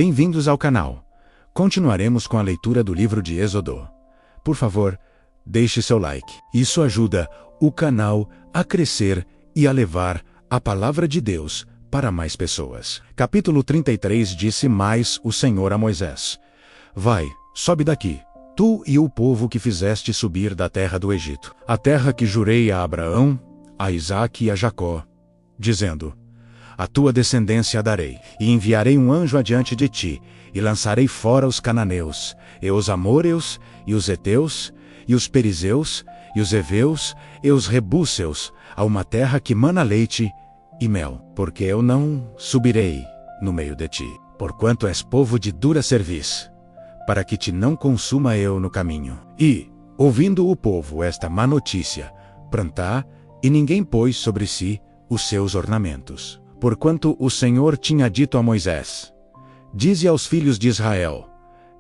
Bem-vindos ao canal. Continuaremos com a leitura do livro de Êxodo. Por favor, deixe seu like. Isso ajuda o canal a crescer e a levar a palavra de Deus para mais pessoas. Capítulo 33. Disse mais o Senhor a Moisés: Vai, sobe daqui, tu e o povo que fizeste subir da terra do Egito, a terra que jurei a Abraão, a Isaque e a Jacó, dizendo: A tua descendência darei, e enviarei um anjo adiante de ti, e lançarei fora os cananeus, e os amorreus, e os heteus, e os perizeus, e os heveus, e os rebúseus, a uma terra que mana leite e mel, porque eu não subirei no meio de ti, porquanto és povo de dura cerviz, para que te não consuma eu no caminho. E, ouvindo o povo esta má notícia, prantar, e ninguém pôs sobre si os seus ornamentos. Porquanto o Senhor tinha dito a Moisés: Dize aos filhos de Israel: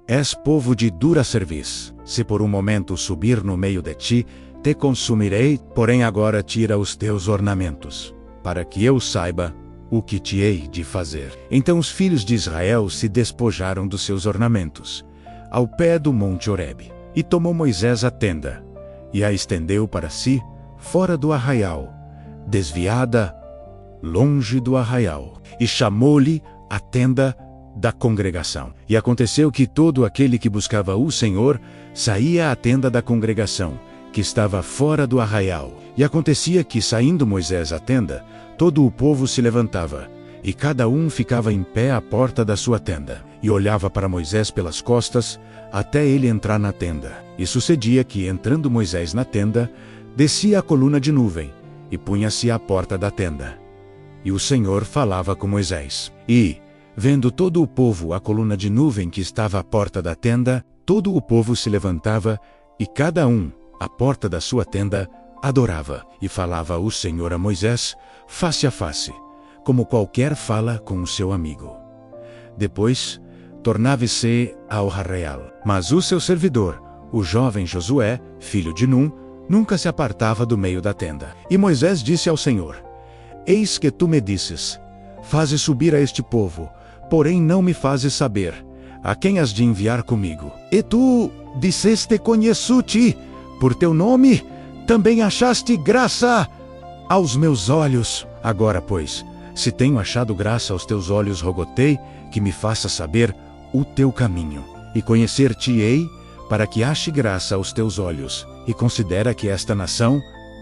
És povo de dura cerviz. Se por um momento subir no meio de ti, te consumirei, porém agora tira os teus ornamentos, para que eu saiba o que te hei de fazer. Então os filhos de Israel se despojaram dos seus ornamentos, ao pé do monte Horebe. E tomou Moisés a tenda, e a estendeu para si, fora do arraial, desviada, longe do arraial, e chamou-lhe a tenda da congregação. E aconteceu que todo aquele que buscava o Senhor saía à tenda da congregação, que estava fora do arraial. E acontecia que, saindo Moisés à tenda, todo o povo se levantava, e cada um ficava em pé à porta da sua tenda, e olhava para Moisés pelas costas, até ele entrar na tenda. E sucedia que, entrando Moisés na tenda, descia a coluna de nuvem, e punha-se à porta da tenda. E o Senhor falava com Moisés. E, vendo todo o povo a coluna de nuvem que estava à porta da tenda, todo o povo se levantava, e cada um, à porta da sua tenda, adorava. E falava o Senhor a Moisés, face a face, como qualquer fala com o seu amigo. Depois, tornava-se ao arraial. Mas o seu servidor, o jovem Josué, filho de Num, nunca se apartava do meio da tenda. E Moisés disse ao Senhor: Eis que tu me disses: Faze subir a este povo, porém não me fazes saber a quem has de enviar comigo. E tu disseste: Conheço-te, por teu nome também achaste graça aos meus olhos. Agora, pois, se tenho achado graça aos teus olhos, rogo-te que me faças saber o teu caminho, e conhecer-te-ei, para que ache graça aos teus olhos, e considera que esta nação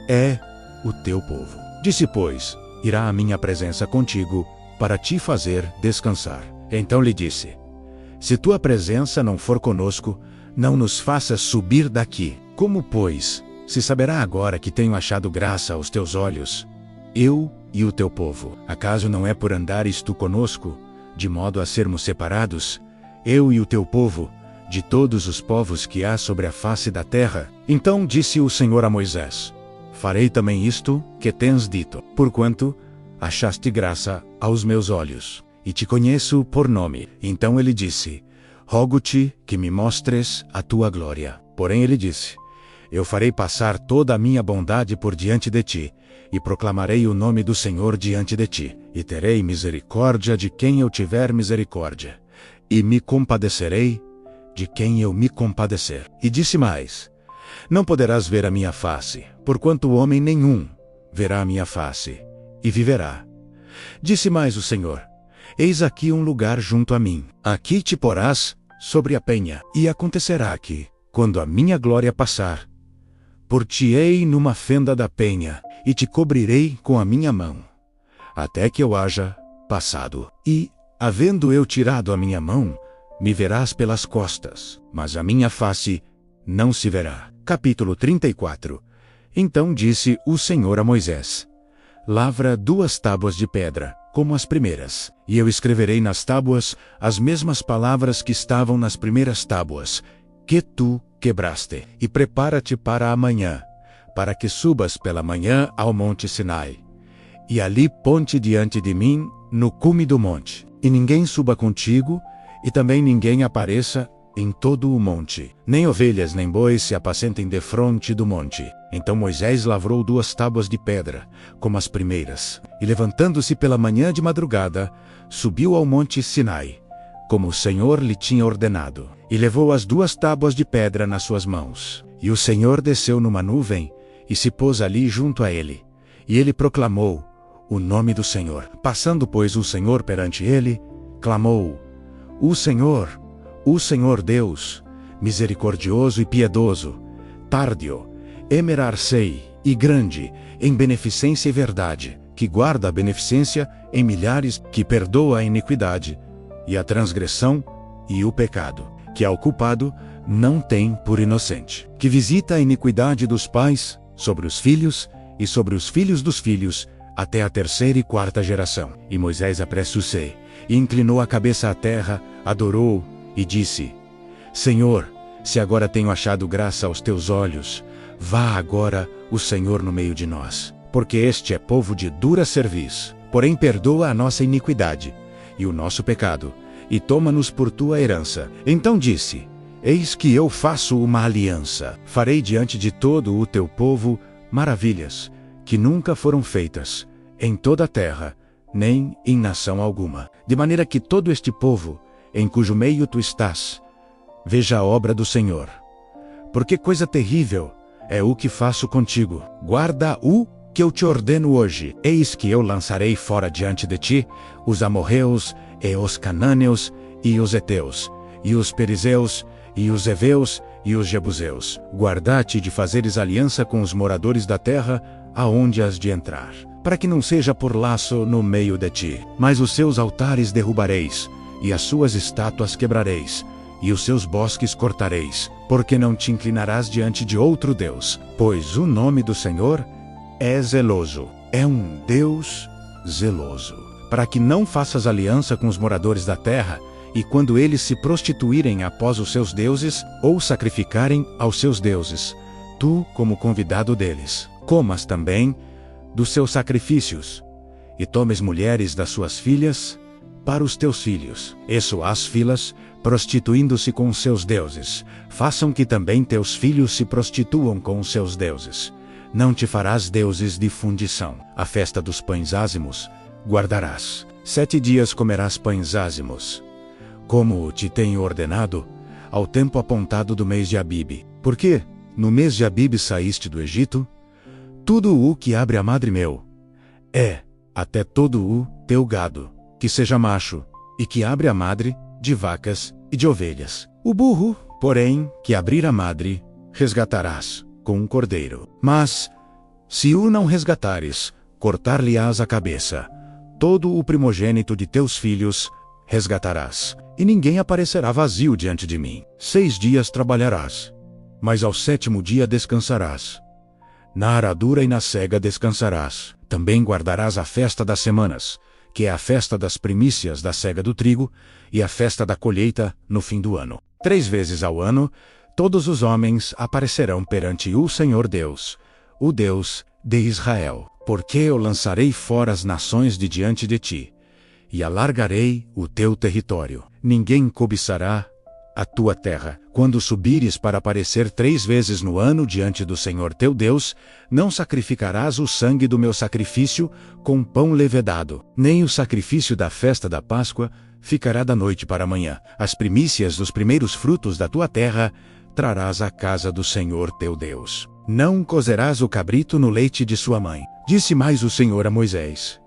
é o teu povo. Disse, pois: Irá a minha presença contigo, para te fazer descansar. Então lhe disse: Se tua presença não for conosco, não nos faças subir daqui. Como, pois, se saberá agora que tenho achado graça aos teus olhos, eu e o teu povo? Acaso não é por andares tu conosco, de modo a sermos separados, eu e o teu povo, de todos os povos que há sobre a face da terra? Então disse o Senhor a Moisés: Farei também isto que tens dito, porquanto achaste graça aos meus olhos, e te conheço por nome. Então ele disse: Rogo-te que me mostres a tua glória. Porém ele disse: Eu farei passar toda a minha bondade por diante de ti, e proclamarei o nome do Senhor diante de ti, e terei misericórdia de quem eu tiver misericórdia, e me compadecerei de quem eu me compadecer. E disse mais: Não poderás ver a minha face, porquanto homem nenhum verá a minha face e viverá. Disse mais o Senhor: Eis aqui um lugar junto a mim. Aqui te porás sobre a penha. E acontecerá que, quando a minha glória passar, por-te-ei numa fenda da penha, e te cobrirei com a minha mão, até que eu haja passado. E, havendo eu tirado a minha mão, me verás pelas costas, mas a minha face não se verá. Capítulo 34. Então disse o Senhor a Moisés: Lavra 2 tábuas de pedra, como as primeiras, e eu escreverei nas tábuas as mesmas palavras que estavam nas primeiras tábuas, que tu quebraste. E prepara-te para amanhã, para que subas pela manhã ao monte Sinai, e ali ponte diante de mim no cume do monte. E ninguém suba contigo, e também ninguém apareça em todo o monte. Nem ovelhas nem bois se apacentem defronte do monte. Então Moisés lavrou 2 tábuas de pedra, como as primeiras, e levantando-se pela manhã de madrugada, subiu ao monte Sinai, como o Senhor lhe tinha ordenado, e levou as 2 tábuas de pedra nas suas mãos. E o Senhor desceu numa nuvem, e se pôs ali junto a ele. E ele proclamou o nome do Senhor. Passando, pois, o Senhor perante ele, clamou: o Senhor Deus, misericordioso e piedoso, tardio, emerar-sei e grande, em beneficência e verdade, que guarda a beneficência em milhares, que perdoa a iniquidade, e a transgressão e o pecado, que ao culpado não tem por inocente, que visita a iniquidade dos pais sobre os filhos e sobre os filhos dos filhos, até a 3ª e 4ª geração. E Moisés apressou-se, e inclinou a cabeça à terra, adorou, e disse: Senhor, se agora tenho achado graça aos teus olhos, vá agora o Senhor no meio de nós, porque este é povo de dura cerviz, porém perdoa a nossa iniquidade e o nosso pecado, e toma-nos por tua herança. Então disse: Eis que eu faço uma aliança, farei diante de todo o teu povo maravilhas, que nunca foram feitas em toda a terra, nem em nação alguma, de maneira que todo este povo, em cujo meio tu estás, veja a obra do Senhor. Porque coisa terrível é o que faço contigo. Guarda o que eu te ordeno hoje. Eis que eu lançarei fora diante de ti os amorreus, e os canâneos, e os heteus, e os perizeus, e os heveus, e os jebuseus. Guarda-te de fazeres aliança com os moradores da terra, aonde has de entrar, para que não seja por laço no meio de ti. Mas os seus altares derrubareis, e as suas estátuas quebrareis, e os seus bosques cortareis, porque não te inclinarás diante de outro Deus, pois o nome do Senhor é zeloso, é um Deus zeloso, para que não faças aliança com os moradores da terra, e quando eles se prostituírem após os seus deuses, ou sacrificarem aos seus deuses, tu, como convidado deles, comas também dos seus sacrifícios, e tomes mulheres das suas filhas para os teus filhos, e suas filhas, prostituindo-se com os seus deuses, façam que também teus filhos se prostituam com os seus deuses. Não te farás deuses de fundição. A festa dos pães ázimos guardarás. 7 dias comerás pães ázimos, como te tenho ordenado, ao tempo apontado do mês de Abibe. Porque no mês de Abibe saíste do Egito. Tudo o que abre a madre meu, até todo o teu gado, que seja macho, e que abre a madre, de vacas e de ovelhas. O burro, porém, que abrir a madre, resgatarás com um cordeiro. Mas, se o não resgatares, cortar-lhe-ás a cabeça. Todo o primogênito de teus filhos resgatarás, e ninguém aparecerá vazio diante de mim. 6 dias trabalharás, mas ao 7º dia descansarás. Na aradura e na sega descansarás. Também guardarás a festa das semanas, que é a festa das primícias da sega do trigo, e a festa da colheita no fim do ano. 3 vezes ao ano, todos os homens aparecerão perante o Senhor Deus, o Deus de Israel. Porque eu lançarei fora as nações de diante de ti, e alargarei o teu território. Ninguém cobiçará a tua terra. Quando subires para aparecer 3 vezes no ano diante do Senhor teu Deus, não sacrificarás o sangue do meu sacrifício com pão levedado, nem o sacrifício da festa da Páscoa ficará da noite para a manhã. As primícias dos primeiros frutos da tua terra trarás à casa do Senhor teu Deus. Não cozerás o cabrito no leite de sua mãe. Disse mais o Senhor a Moisés: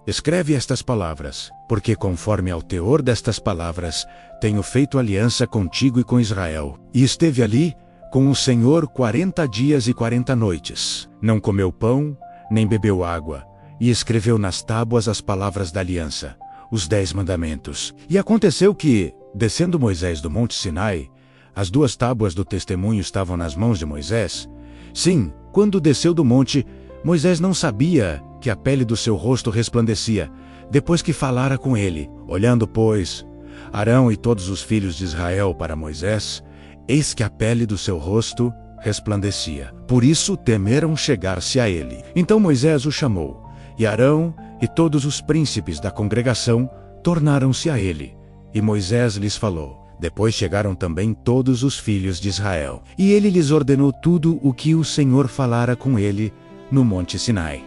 escreve estas palavras, porque conforme ao teor destas palavras, tenho feito aliança contigo e com Israel. E esteve ali com o Senhor 40 dias e 40 noites. Não comeu pão, nem bebeu água, e escreveu nas tábuas as palavras da aliança, os 10 mandamentos. E aconteceu que, descendo Moisés do monte Sinai, as 2 tábuas do testemunho estavam nas mãos de Moisés. Sim, quando desceu do monte, Moisés não sabia que a pele do seu rosto resplandecia, depois que falara com ele. Olhando, pois, Arão e todos os filhos de Israel para Moisés, eis que a pele do seu rosto resplandecia. Por isso temeram chegar-se a ele. Então Moisés o chamou, e Arão e todos os príncipes da congregação tornaram-se a ele. E Moisés lhes falou. Depois chegaram também todos os filhos de Israel. E ele lhes ordenou tudo o que o Senhor falara com ele no monte Sinai.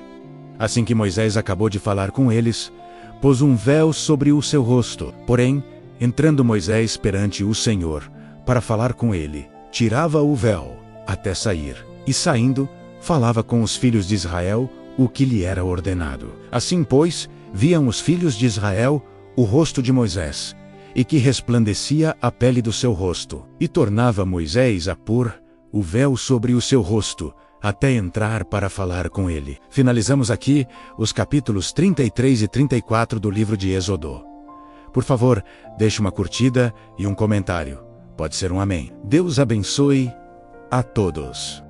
Assim que Moisés acabou de falar com eles, pôs um véu sobre o seu rosto. Porém, Entrando Moisés perante o Senhor, para falar com ele, tirava o véu, até sair, e saindo, falava com os filhos de Israel, o que lhe era ordenado. Assim, pois, viam os filhos de Israel o rosto de Moisés, e que resplandecia a pele do seu rosto. E tornava Moisés a pôr o véu sobre o seu rosto, até entrar para falar com ele. Finalizamos aqui os capítulos 33 e 34 do livro de Êxodo. Por favor, deixe uma curtida e um comentário. Pode ser um amém. Deus abençoe a todos.